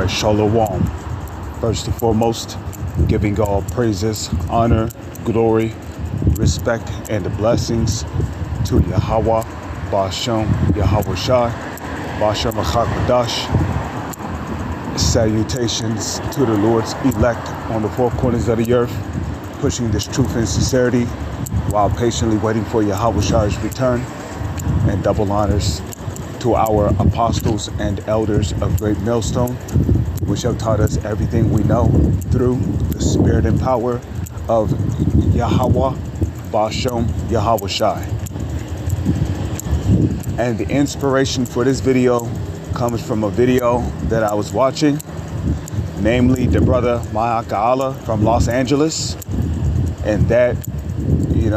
Shalom. First and foremost, giving all praises, honor, glory, respect, and the blessings to Yahweh, Ba'ashem, Yahweh Shai, Ba'ashem HaKadosh. Salutations to the Lord's elect on the four corners of the earth, pushing this truth and sincerity while patiently waiting for Yahweh Shai's return, and double honors to our apostles and elders of Great Millstone, which have taught us everything we know through the spirit and power of Yahweh, Ba'ashem, Yahweh Shai. And the inspiration for this video comes from a video that I was watching, namely the brother Ma'aka'Allah from Los Angeles. And that, he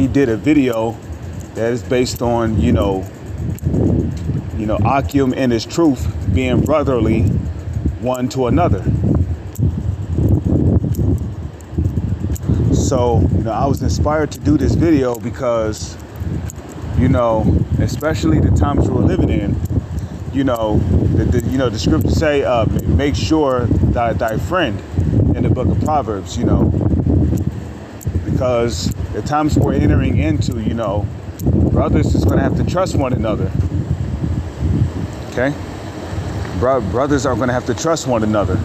did a video that is based on, Akim and his truth being brotherly one to another. So, I was inspired to do this video because, especially the times we're living in, the scriptures say, make sure thy friend in the book of Proverbs, because the times we're entering into, brothers is going to have to trust one another. Okay? Brothers are going to have to trust one another.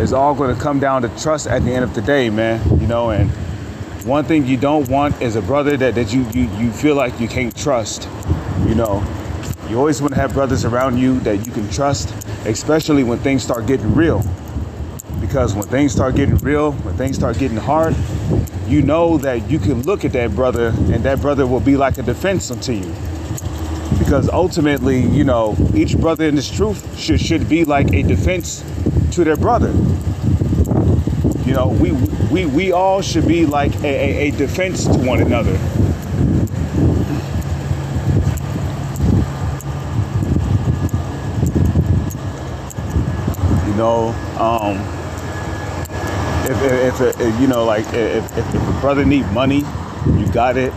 It's all going to come down to trust at the end of the day, man. And one thing you don't want is a brother that you feel like you can't trust. You always want to have brothers around you that you can trust, especially when things start getting real. Because when things start getting real, when things start getting hard, you know that you can look at that brother and that brother will be like a defense unto you. Because ultimately, each brother in this truth should be like a defense to their brother. We all should be like a defense to one another. If a brother need money, you got it.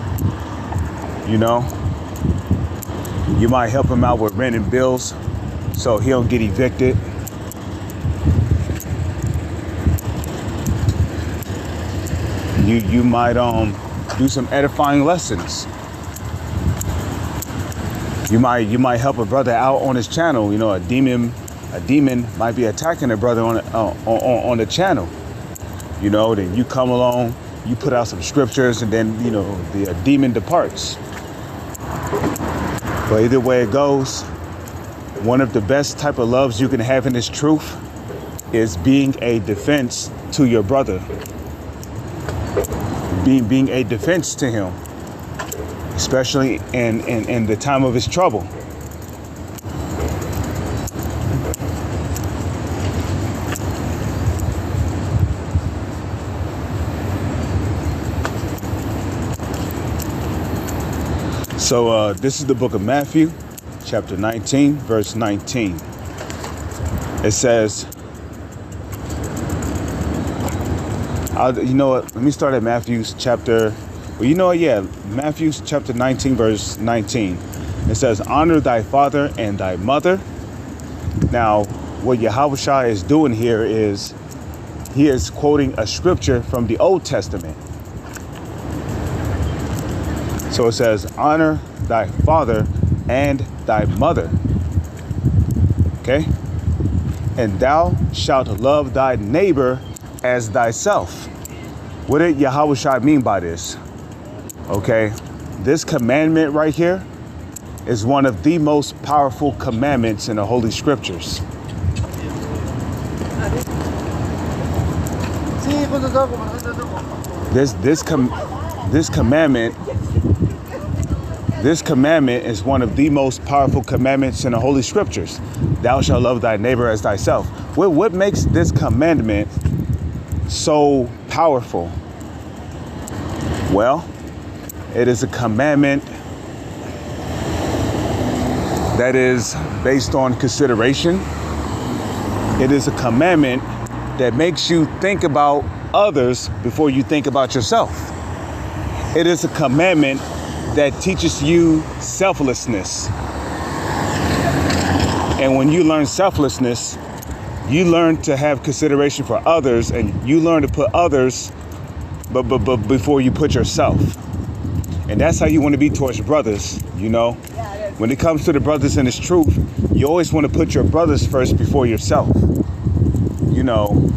You might help him out with rent and bills so he don't get evicted. You might do some edifying lessons. You might help a brother out on his channel. A demon might be attacking a brother on the channel. Then you come along, you put out some scriptures, and then the demon departs. But either way it goes, one of the best type of loves you can have in this truth is being a defense to your brother. Being a defense to him, especially in the time of his trouble. So this is the book of Matthew, chapter 19, verse 19. It says, let me start at Matthew's chapter, Matthew's chapter 19, verse 19. It says, honor thy father and thy mother. Now, what Yahweh Shai is doing here is, he is quoting a scripture from the Old Testament. So it says, honor thy father and thy mother. Okay? And thou shalt love thy neighbor as thyself. What did Yahweh Shai mean by this? Okay, this commandment right here is one of the most powerful commandments in the Holy Scriptures. This commandment is one of the most powerful commandments in the Holy Scriptures. Thou shalt love thy neighbor as thyself. What makes this commandment so powerful? Well, it is a commandment that is based on consideration. It is a commandment that makes you think about others before you think about yourself. It is a commandment that teaches you selflessness. And when you learn selflessness, you learn to have consideration for others, and you learn to put others but before you put yourself. And that's how you want to be towards your brothers, you know. When it comes to the brothers in this truth, you always want to put your brothers first before yourself. You know,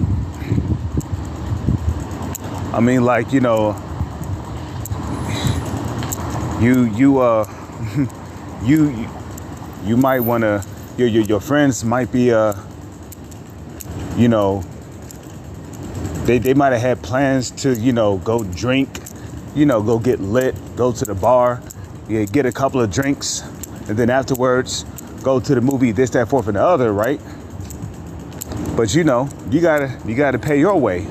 I mean, like, you know, you might want to, your friends might be, you know, they might have had plans to, you know, go drink, you know, go get lit, go to the bar, yeah, get a couple of drinks, and then afterwards go to the movie, this, that, fourth, and the other, right? But you know, you gotta pay your way.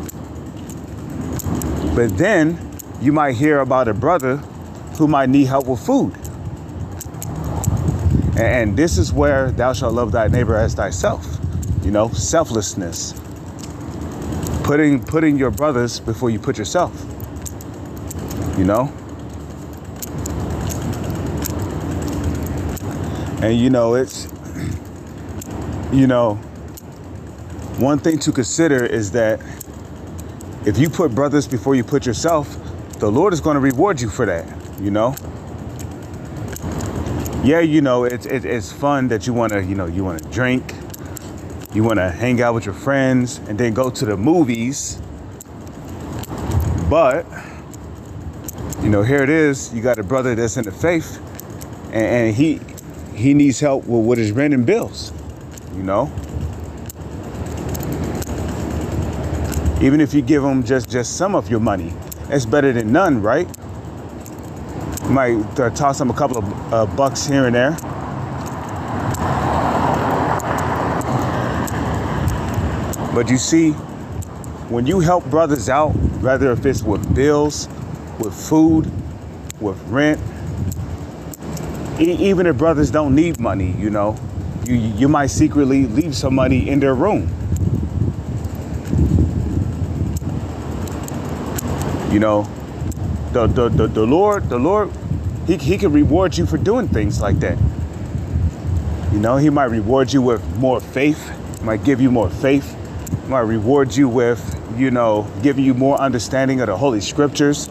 But then you might hear about a brother who might need help with food. And this is where thou shalt love thy neighbor as thyself. You know, selflessness. Putting your brothers before you put yourself. You know? And you know, it's, you know, one thing to consider is that if you put brothers before you put yourself, the Lord is going to reward you for that, you know? Yeah, you know, it's fun that you want to, you know, you want to drink, you want to hang out with your friends and then go to the movies. But, you know, here it is. You got a brother that's in the faith and he needs help with his rent and bills, you know? Even if you give him just some of your money, it's better than none, right? You might toss him a couple of bucks here and there. But you see, when you help brothers out, whether if it's with bills, with food, with rent, even if brothers don't need money, you know, you might secretly leave some money in their room. You know, the Lord, he can reward you for doing things like that. You know, he might reward you with more faith, might give you more faith, might reward you with, you know, giving you more understanding of the Holy Scriptures.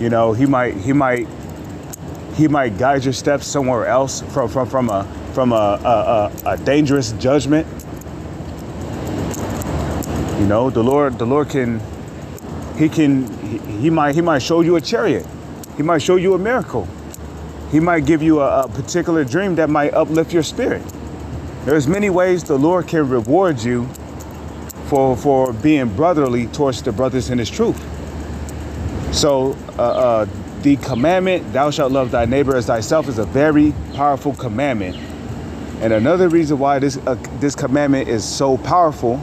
You know, he might guide your steps somewhere else from a dangerous judgment. You know, the Lord can. He might show you a chariot. He might show you a miracle. He might give you a particular dream that might uplift your spirit. There's many ways the Lord can reward you for being brotherly towards the brothers in his truth. So the commandment, thou shalt love thy neighbor as thyself, is a very powerful commandment. And another reason why this commandment is so powerful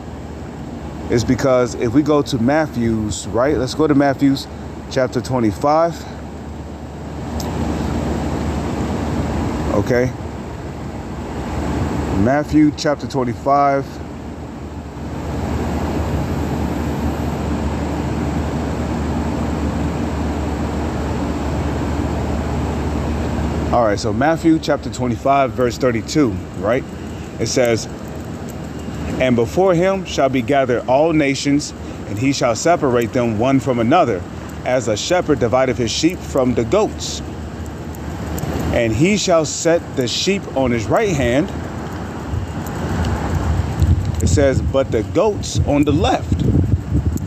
is because if we go to Matthew's, right? Let's go to Matthew's chapter 25. Okay. Matthew chapter 25. All right, so Matthew chapter 25, verse 32, right? It says, and before him shall be gathered all nations, and he shall separate them one from another, as a shepherd divideth his sheep from the goats. And he shall set the sheep on his right hand. It says, but the goats on the left.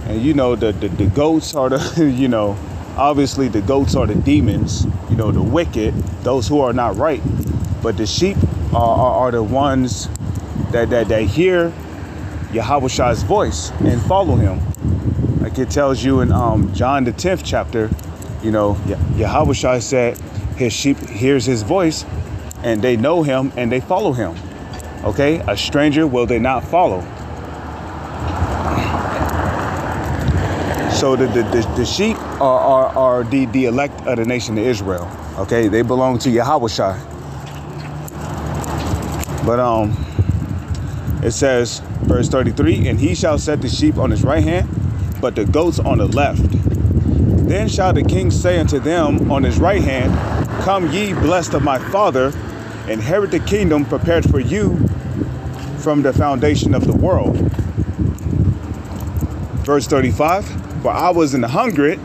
And you know, the goats are the, you know, obviously the goats are the demons, you know, the wicked, those who are not right. But the sheep are the ones that hear Yahweh's voice and follow him. Like it tells you in John the 10th chapter, you know, Yahweh said his sheep hears his voice and they know him and they follow him. Okay, a stranger will they not follow. So the sheep are the elect of the nation of Israel. Okay, they belong to Yahweh. But it says, verse 33, and he shall set the sheep on his right hand, but the goats on the left. Then shall the king say unto them on his right hand, come ye blessed of my father, inherit the kingdom prepared for you from the foundation of the world. Verse 35, for I was an hungered,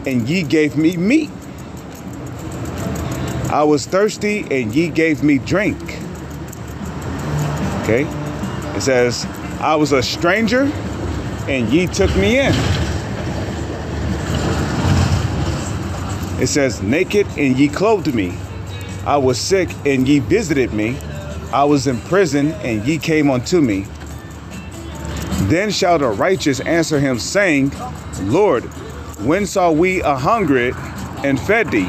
and ye gave me meat. I was thirsty, and ye gave me drink. Okay? It says, I was a stranger, and ye took me in. It says, naked, and ye clothed me. I was sick, and ye visited me. I was in prison, and ye came unto me. Then shall the righteous answer him, saying, Lord, when saw we a hungered and fed thee,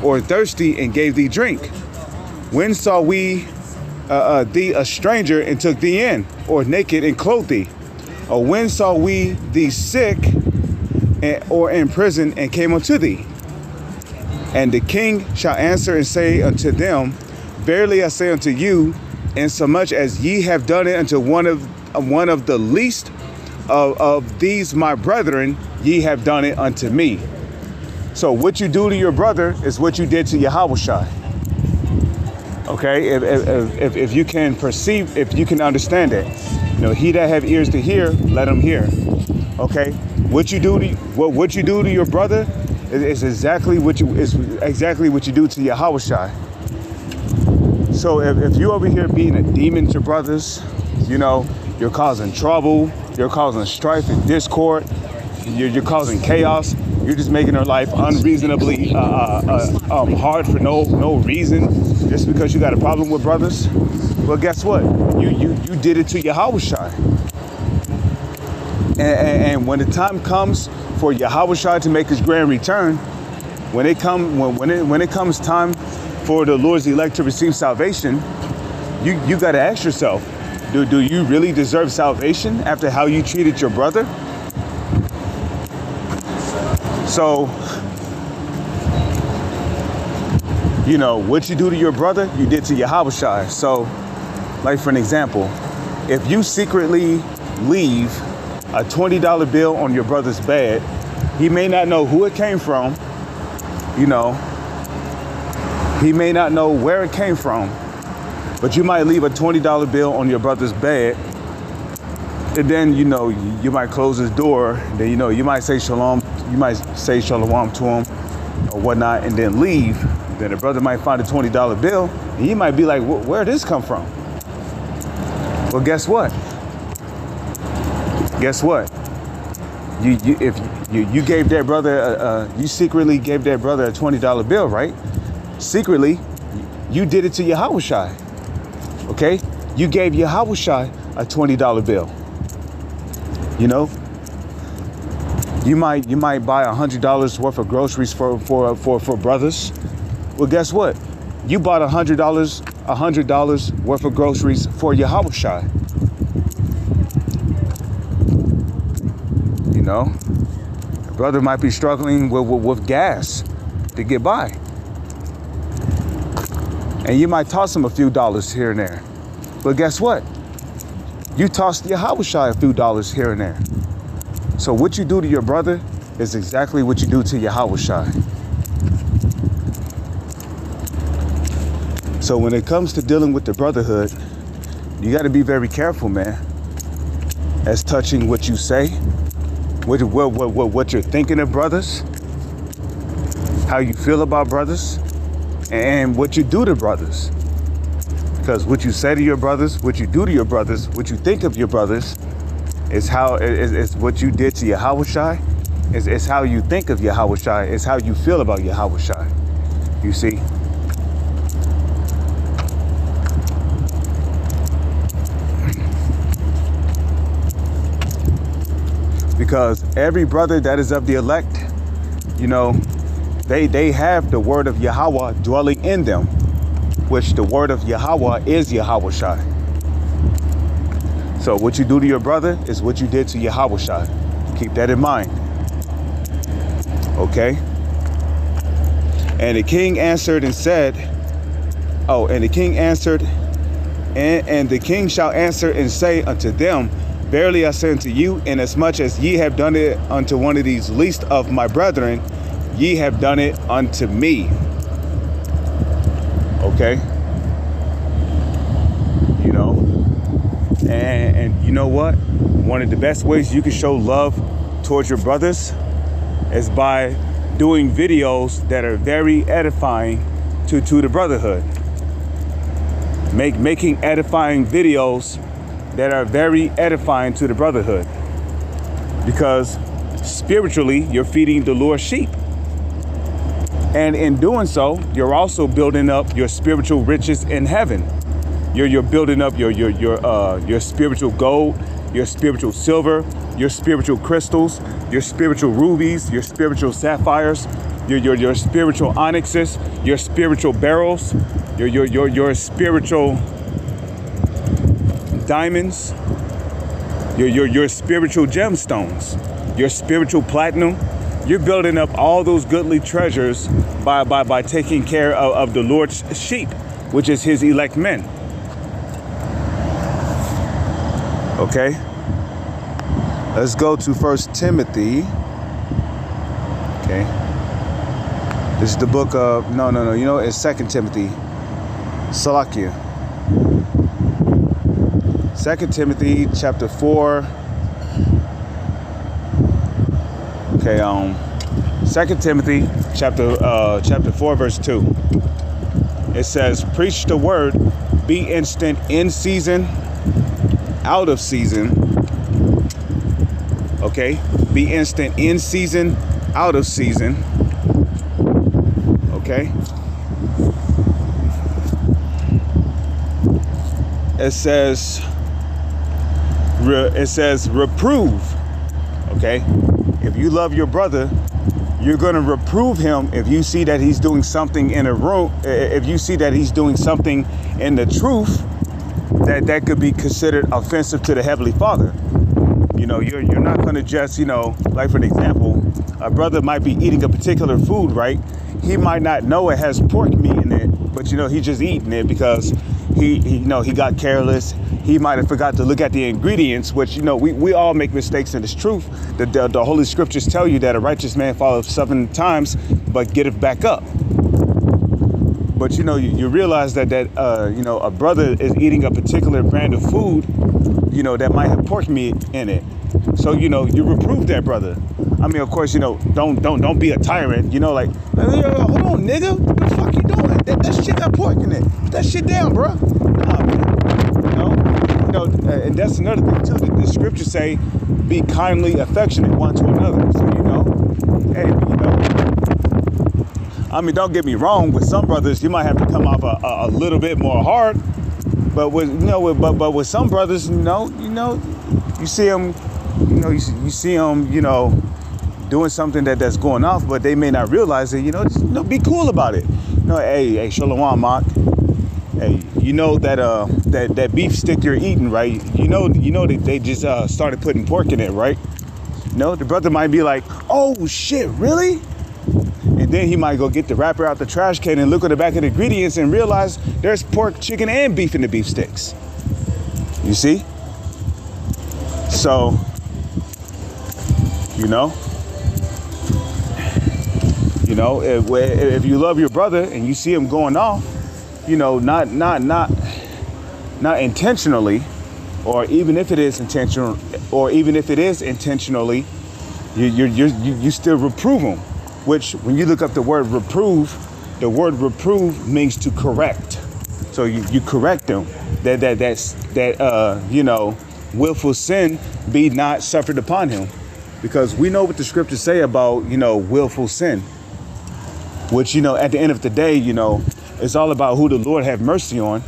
or thirsty and gave thee drink? When saw we thee a stranger and took thee in, or naked and clothed thee? Or when saw we thee sick or in prison and came unto thee? And the king shall answer and say unto them, verily I say unto you, insomuch as ye have done it unto one of the least of these my brethren, ye have done it unto me. So what you do to your brother is what you did to Yahushua. Okay, if you can perceive, if you can understand it, he that have ears to hear, let him hear. Okay, what you do to your brother is exactly what you do to Yahushua. So if you over here being a demon to brothers, you're causing trouble, you're causing strife and discord, you're causing chaos, you're just making their life unreasonably hard for no reason, just because you got a problem with brothers. Well, guess what? You did it to Yahushua. And when the time comes for Yahushua to make his grand return, when it comes time for the Lord's elect to receive salvation, you got to ask yourself, do you really deserve salvation after how you treated your brother? So, what you do to your brother, you did to Yahushua. So, like for an example, if you secretly leave a $20 bill on your brother's bed, he may not know who it came from, he may not know where it came from, but you might leave a $20 bill on your brother's bed, and then, you might close his door, then, you might say shalom to him or whatnot, and then leave. Then the brother might find a $20 bill, and he might be like, where'd this come from? Well, guess what? If you gave that brother, you secretly gave that brother a $20 bill, right? Secretly, you did it to Yahushua. Okay? You gave Yahushua a $20 bill. You might buy $100 worth of groceries for brothers. Well, guess what? You bought $100 worth of groceries for Yahushua. The brother might be struggling with gas to get by. And you might toss him a few dollars here and there. But guess what? You tossed Yahushua a few dollars here and there. So what you do to your brother is exactly what you do to Yahushua. So when it comes to dealing with the brotherhood, you got to be very careful, man, as touching what you say, what you're thinking of brothers, how you feel about brothers, and what you do to brothers. Because what you say to your brothers, what you do to your brothers, what you think of your brothers, is what you did to Yahushua. It's how you think of Yahushua. It's how you feel about Yahushua. You see? Because every brother that is of the elect, they have the word of Yahweh dwelling in them, which the word of Yahweh is Yahushua. So what you do to your brother is what you did to Yahushua. Keep that in mind. Okay? And the king answered and said, and the king shall answer and say unto them, verily I say unto you, inasmuch as ye have done it unto one of these least of my brethren, ye have done it unto me. Okay? you know what? One of the best ways you can show love towards your brothers is by doing videos that are very edifying to the brotherhood. Making edifying videos that are very edifying to the brotherhood. Because spiritually, you're feeding the Lord's sheep. And in doing so, you're also building up your spiritual riches in heaven. You're building up your spiritual gold, your spiritual silver, your spiritual crystals, your spiritual rubies, your spiritual sapphires, your spiritual onyxes, your spiritual beryls, your spiritual diamonds, your spiritual gemstones, your spiritual platinum. You're building up all those goodly treasures by taking care of the Lord's sheep, which is his elect men. Okay, let's go to 1 Timothy. Okay, this is the book of, no, you know, it's 2 Timothy. Salakia. 2 Timothy chapter 4. Okay, 2 Timothy chapter 4 verse 2. It says, preach the word, be instant in season, out of season. Okay, be instant in season, out of season. Okay. It says reprove. Okay. If you love your brother, you're going to reprove him if you see that he's doing something in a room, if you see that he's doing something in the truth that could be considered offensive to the Heavenly Father. You know, you're not going to just, you know, like for an example, a brother might be eating a particular food, right? He might not know it has pork meat in it, but, you know, he's just eating it because he got careless. He might have forgot to look at the ingredients, which, you know, we all make mistakes in this truth. The Holy Scriptures tell you that a righteous man falleth 7 times, but getteth back up. But, you know, you realize that you know, a brother is eating a particular brand of food, you know, that might have pork meat in it. So, you know, you reprove that brother. I mean, of course, you know, don't be a tyrant, you know, like, hold on, nigga, what the fuck you doing? That shit got pork in it. Put that shit down, bro. Nah, man. You know, and that's another thing too. The scriptures say, be kindly affectionate one to another. So, you know, hey, you know, I mean, don't get me wrong. With some brothers, you might have to come off a little bit more hard. But with, you know, but with some brothers, you know, you see them, you see them, you know, doing something that's going off, but they may not realize it. You know, just, you know, be cool about it. You know, hey, Shalom, Mark. Hey, you know that beef stick you're eating, right? You know that they just started putting pork in it, right? You know, the brother might be like, oh shit, really? And then he might go get the wrapper out the trash can and look at the back of the ingredients and realize there's pork, chicken, and beef in the beef sticks. You see? So, you know, if you love your brother and you see him going off, you know, not intentionally, or even if it is intentional, you still reprove him. Which, when you look up the word reprove means to correct. So you correct them. That you know, willful sin be not suffered upon him, because we know what the scriptures say about, you know, willful sin. Which, you know, at the end of the day, you know, it's all about who the Lord have mercy on.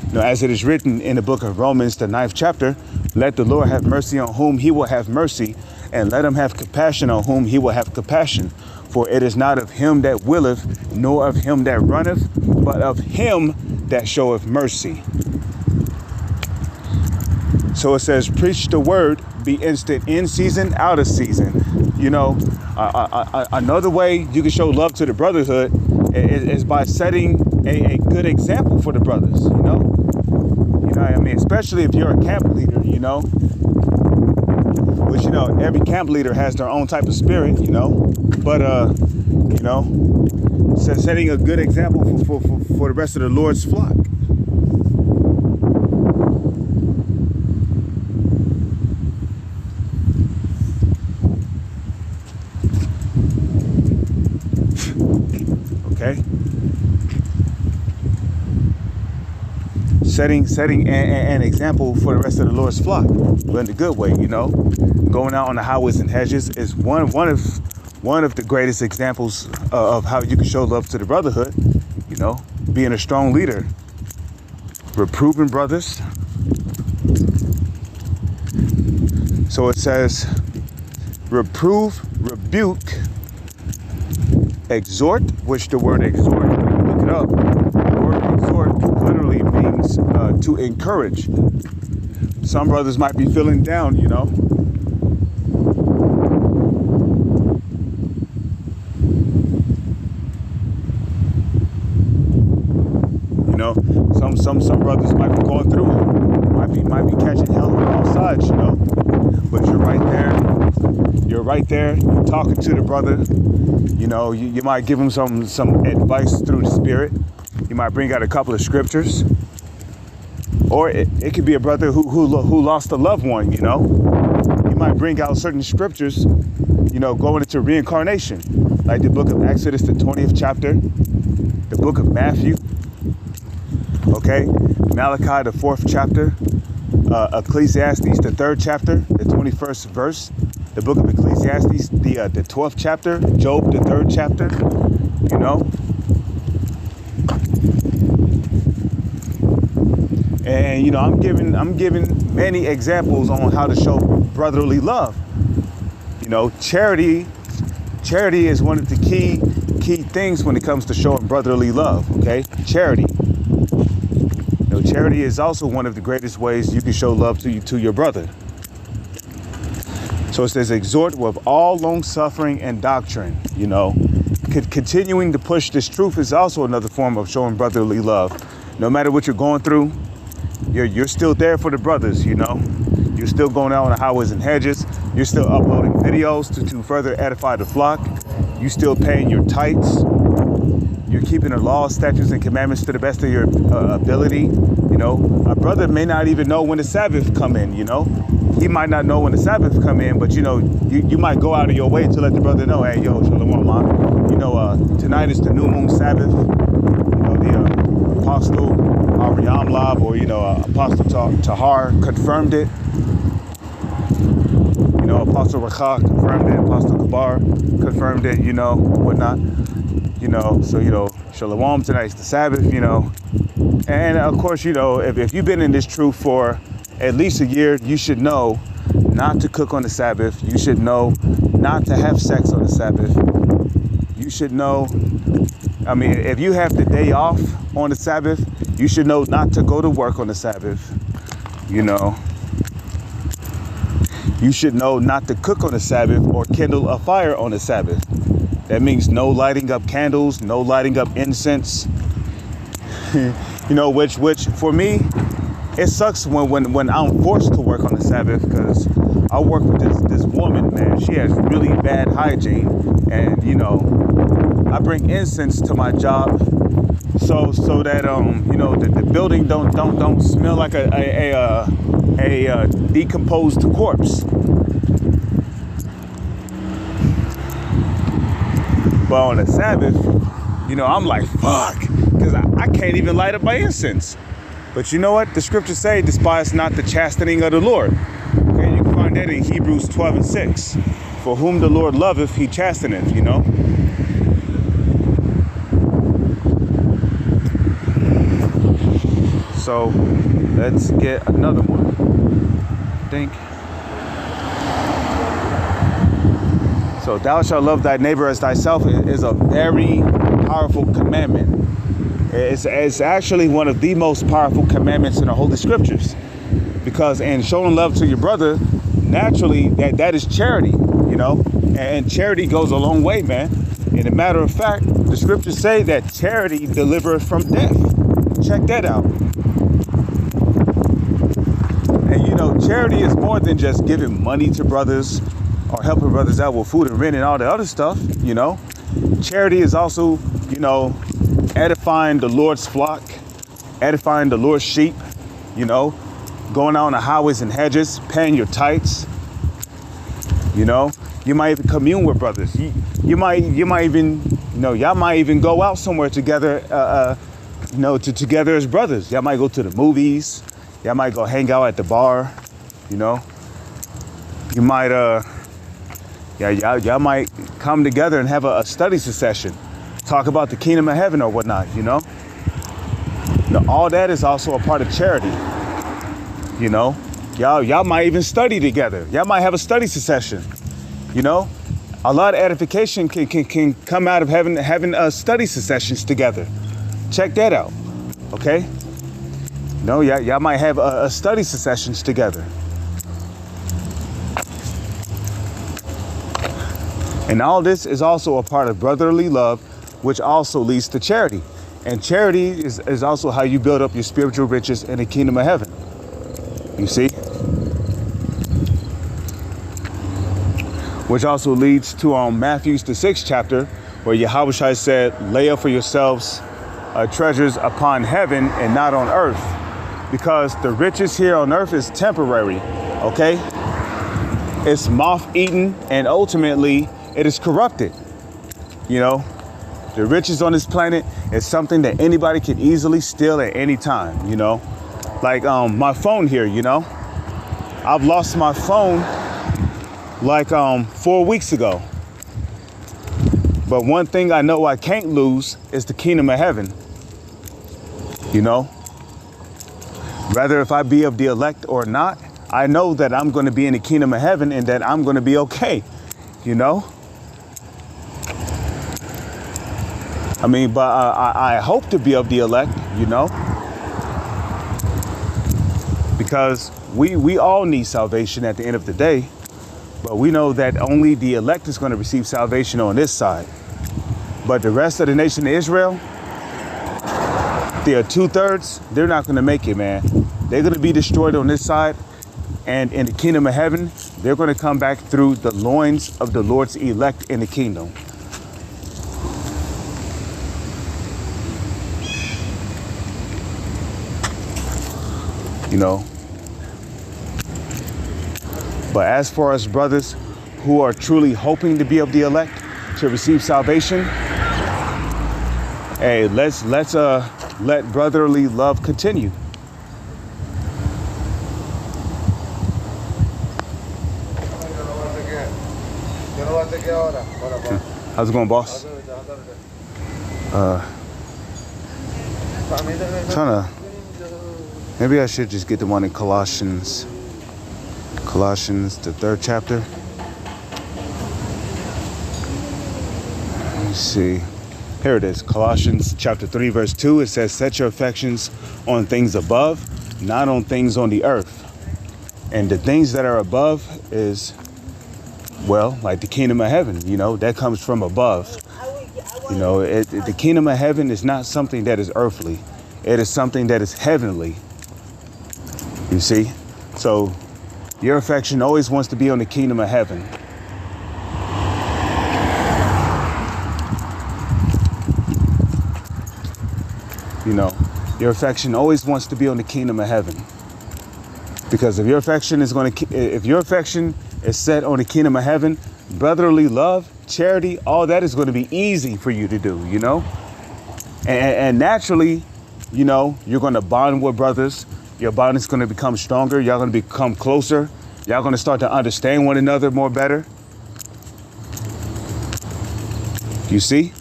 You know, as it is written in the book of Romans, the 9th chapter, let the Lord have mercy on whom he will have mercy, and let him have compassion on whom he will have compassion. For it is not of him that willeth, nor of him that runneth, but of him that showeth mercy. So it says, preach the word, be instant in season, out of season. You know, another way you can show love to the brotherhood is by setting a good example for the brothers, you know? I mean, especially if you're a camp leader, you know? Which, you know, every camp leader has their own type of spirit, you know? But, you know, setting a good example for the rest of the Lord's flock. okay? Setting an example for the rest of the Lord's flock, but in a good way, you know. Going out on the highways and hedges is one of the greatest examples of how you can show love to the brotherhood, you know, being a strong leader, reproving brothers. So it says, reprove, rebuke, exhort, which the word exhort, look it up. The word exhort literally means to encourage. Some brothers might be feeling down, you know. You know, some brothers might be going through it, might be catching hell on all sides, you know. But you're right there. You're talking to the brother. You know, you might give him some advice through the Spirit. You might bring out a couple of scriptures. Or it could be a brother who lost a loved one, you know. You might bring out certain scriptures, you know, going into reincarnation. Like the book of Exodus, the 20th chapter. The book of Matthew. Okay. Malachi, the 4th chapter. Ecclesiastes, the 3rd chapter, the 21st verse. The book of Ecclesiastes, the 12th chapter. Job, the 3rd chapter. You know. And you know, I'm giving many examples on how to show brotherly love. You know, charity is one of the key things when it comes to showing brotherly love. Okay, charity. You know, charity is also one of the greatest ways you can show love to your brother. So it says, exhort with all long suffering and doctrine. You know, continuing to push this truth is also another form of showing brotherly love. No matter what you're going through, you're still there for the brothers, you know. You're still going out on the highways and hedges. You're still uploading videos to further edify the flock. You still paying your tithes. You're keeping the laws, statutes, and commandments to the best of your ability. You know, a brother may not even know when the Sabbath come in, you know. He might not know when the Sabbath come in, but, you know, you might go out of your way to let the brother know, hey, yo, Shalom, man. You know, tonight is the new moon Sabbath. You know, the Apostle Ariam Lab, or, you know, Apostle Tahar confirmed it. You know, Apostle Rakha confirmed it. Apostle Kabar confirmed it, you know, whatnot. You know, so, you know, Shalom, tonight's the Sabbath, you know. And, of course, you know, if you've been in this truth for at least a year, you should know not to cook on the Sabbath. You should know not to have sex on the Sabbath. You should know, I mean, if you have the day off on the Sabbath, you should know not to go to work on the Sabbath. You know, you should know not to cook on the Sabbath or kindle a fire on the Sabbath. That means no lighting up candles, no lighting up incense. You know, which for me, it sucks when I'm forced to work on the Sabbath, because I work with this woman, man. She has really bad hygiene, and you know, I bring incense to my job so that you know, the building don't smell like a decomposed corpse. But on the Sabbath, you know, I'm like, fuck, because I can't even light up my incense. But you know what? The scriptures say, despise not the chastening of the Lord. Okay, you can find that in Hebrews 12:6. For whom the Lord loveth, he chasteneth, you know. So let's get another one, I think. So thou shalt love thy neighbor as thyself is a very powerful commandment. It's actually one of the most powerful commandments in the Holy Scriptures, because in showing love to your brother, naturally that is charity, you know, and charity goes a long way, man. And a matter of fact, the scriptures say that charity delivereth from death. Check that out. And you know, charity is more than just giving money to brothers or helping brothers out with food and rent and all the other stuff, you know. Charity is also, you know, edifying the Lord's flock, edifying the Lord's sheep, you know, going out on the highways and hedges, paying your tithes, you know. You might even commune with brothers. You might even You know, y'all might even go out somewhere together, you know, together as brothers. Y'all might go to the movies. Y'all might go hang out at the bar, you know. You might, y'all might come together and have a study session. Talk about the kingdom of heaven or whatnot, you know. Now, all that is also a part of charity, you know. Y'all might even study together. Y'all might have a study session, you know. A lot of edification can come out of having study sessions together. Check that out, okay? No, y'all might have a study sessions together. And all this is also a part of brotherly love, which also leads to charity. And charity is also how you build up your spiritual riches in the kingdom of heaven. You see? Which also leads to Matthew the 6th chapter, where Yahushua said, lay up for yourselves treasures upon heaven and not on earth. Because the riches here on earth is temporary, okay? It's moth-eaten, and ultimately it is corrupted. You know, the riches on this planet is something that anybody can easily steal at any time, you know? Like my phone here, you know? I've lost my phone like 4 weeks ago. But one thing I know I can't lose is the kingdom of heaven. You know, whether if I be of the elect or not, I know that I'm going to be in the kingdom of heaven and that I'm going to be okay. You know, I mean, but I hope to be of the elect, you know, because we all need salvation at the end of the day. But we know that only the elect is going to receive salvation on this side. But the rest of the nation of Israel, they are 2/3. They're not going to make it, man. They're going to be destroyed on this side. And in the kingdom of heaven, they're going to come back through the loins of the Lord's elect in the kingdom. You know. But as for us brothers who are truly hoping to be of the elect, to receive salvation, hey, let's let brotherly love continue. How's it going, boss? Maybe I should just get the one in Colossians, the 3rd chapter. Let's see. Here it is. Colossians chapter 3, verse 2. It says, set your affections on things above, not on things on the earth. And the things that are above is, well, like the kingdom of heaven, you know, that comes from above. You know, the kingdom of heaven is not something that is earthly. It is something that is heavenly. You see? So your affection always wants to be on the kingdom of heaven. You know, your affection always wants to be on the kingdom of heaven. Because if your affection is set on the kingdom of heaven, brotherly love, charity, all that is going to be easy for you to do, you know? And naturally, you know, you're going to bond with brothers. Your bond is going to become stronger. Y'all going to become closer. Y'all going to start to understand one another more better. You see?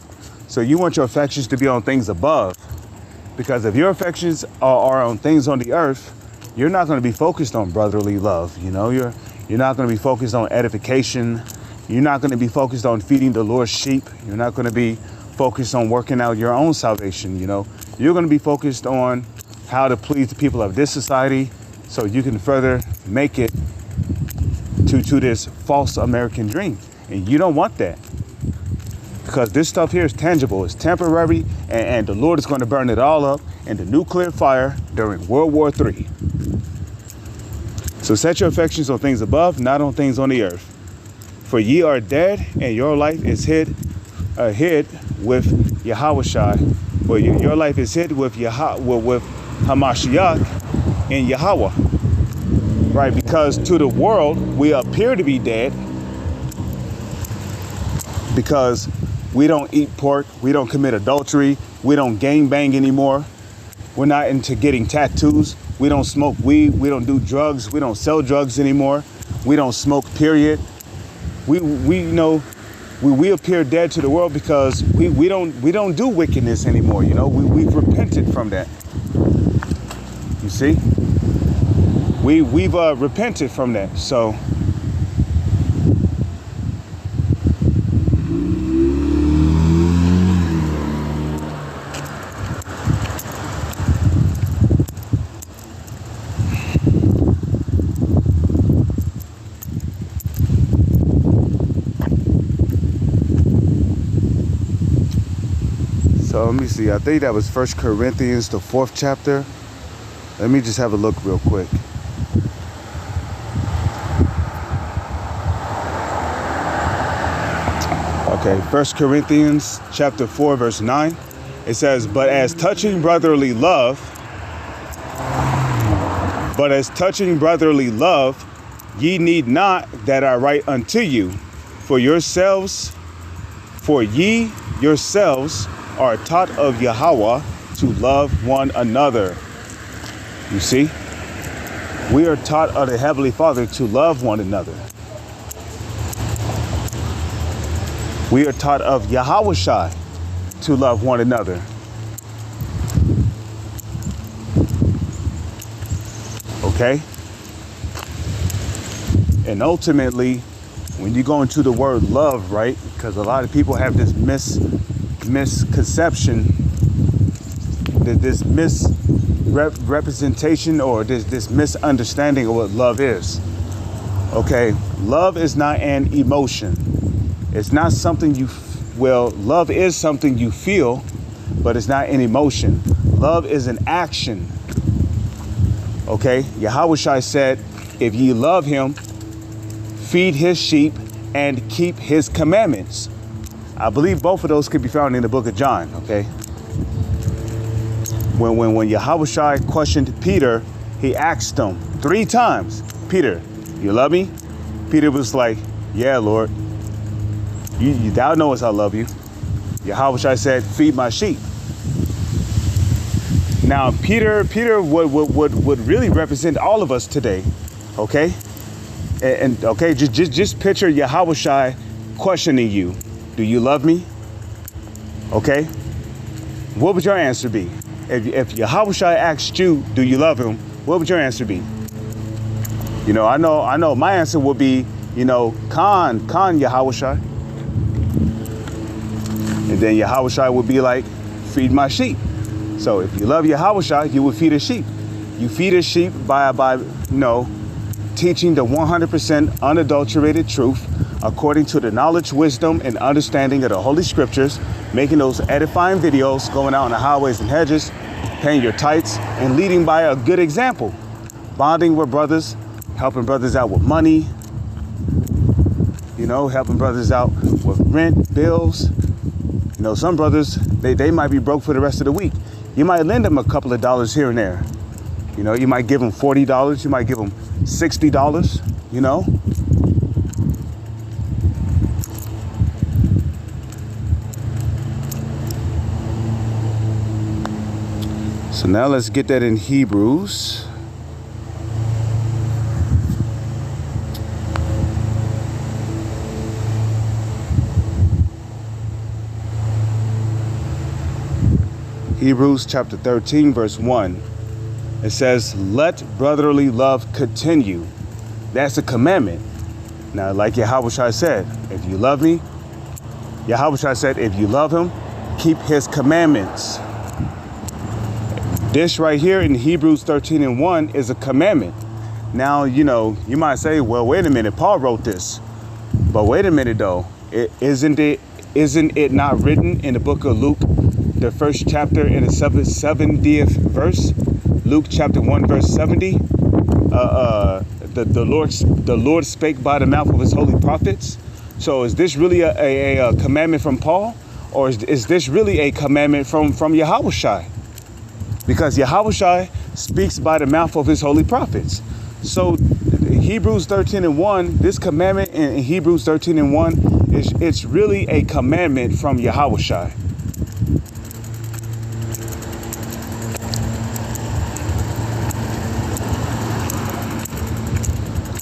So you want your affections to be on things above. Because if your affections are on things on the earth, you're not going to be focused on brotherly love. You know, you're not going to be focused on edification. You're not going to be focused on feeding the Lord's sheep. You're not going to be focused on working out your own salvation. You know, you're going to be focused on how to please the people of this society so you can further make it to this false American dream. And you don't want that. Because this stuff here is tangible, it's temporary, and the Lord is going to burn it all up in the nuclear fire during World War III. So set your affections on things above, not on things on the earth. For ye are dead, and your life is hid with Yahushua. For your life is hid with Hamashiach in Yahweh. Right, because to the world, we appear to be dead. Because We don't eat pork. We don't commit adultery. We don't gangbang anymore. We're not into getting tattoos. We don't smoke weed. We don't do drugs. We don't sell drugs anymore. We don't smoke, period. We appear dead to the world because we don't do wickedness anymore. We've repented from that. You see, we've repented from that. So let me see. I think that was 1 Corinthians, the 4th chapter. Let me just have a look real quick. Okay, 1 Corinthians chapter 4, verse 9. It says, but as touching brotherly love, ye need not that I write unto you, for ye yourselves are taught of Yahweh to love one another. You see, we are taught of the Heavenly Father to love one another. We are taught of Yahawashi to love one another. Okay? And ultimately, when you go into the word love, right? Because a lot of people have this misconception, this misrepresentation, or this misunderstanding of what love is. Okay, love is not an emotion. It's not something love is something you feel, but it's not an emotion. Love is an action. Okay, Yahawashi said, if ye love him, feed his sheep and keep his commandments. I believe both of those could be found in the book of John, okay? When Yahawashi questioned Peter, he asked him 3 times, Peter, you love me? Peter was like, yeah, Lord. Thou knowest I love you. Yahawashi said, feed my sheep. Now, Peter would really represent all of us today, okay? And okay, just picture Yahawashi questioning you. Do you love me? Okay. What would your answer be? If Yahawashi asked you, do you love him? What would your answer be? I know my answer would be, Khan Yahawashi. And then Yahawashi would be like, feed my sheep. So if you love Yahawashi, you would feed his sheep. You feed his sheep by teaching the 100% unadulterated truth according to the knowledge, wisdom, and understanding of the Holy Scriptures, making those edifying videos, going out on the highways and hedges, paying your tithes, and leading by a good example. Bonding with brothers, helping brothers out with money, helping brothers out with rent, bills. Some brothers, they might be broke for the rest of the week. You might lend them a couple of dollars here and there. You might give them $40. You might give them $60, So now let's get that in Hebrews. Hebrews chapter 13, verse 1. It says, let brotherly love continue. That's a commandment. Now, like Yahawashi said, if you love me, Yahawashi said, if you love him, keep his commandments. This right here in Hebrews 13 and 1 is a commandment. Now, you might say, well, wait a minute, Paul wrote this. But wait a minute, though. Isn't it not written in the book of Luke, the 1st chapter in the 70th verse? Luke chapter 1, verse 70. The Lord spake by the mouth of his holy prophets. So is this really a commandment from Paul? Or is this really a commandment from Yahawashi? Because Yahawashi speaks by the mouth of his holy prophets. So Hebrews 13 and 1, this commandment in Hebrews 13 and 1 It's really a commandment from Yahushua.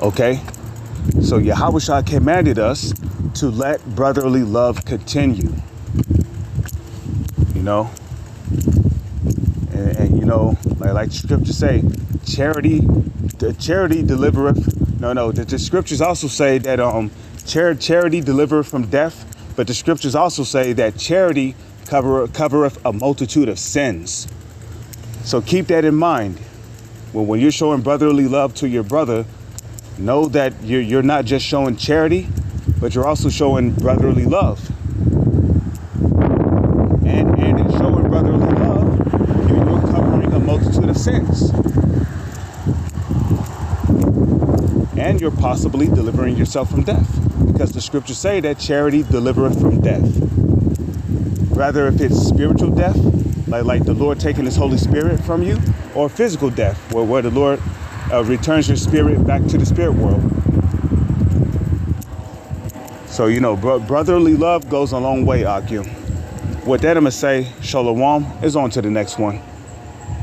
Okay? So Yahushua commanded us to let brotherly love continue. You know? And you know, like the scriptures say, charity delivereth. No, the scriptures also say that charity delivereth from death, but the scriptures also say that charity covereth a multitude of sins. So keep that in mind. When you're showing brotherly love to your brother, know that you're not just showing charity, but you're also showing brotherly love. And in showing brotherly love, you're covering a multitude of sins. And you're possibly delivering yourself from death. Because the scriptures say that charity delivereth from death. Rather if it's spiritual death, like the Lord taking his Holy Spirit from you, or physical death, where the Lord returns your spirit back to the spirit world. So, you know, brotherly love goes a long way, Akim. With that, I'm going to say, Shalom is on to the next one.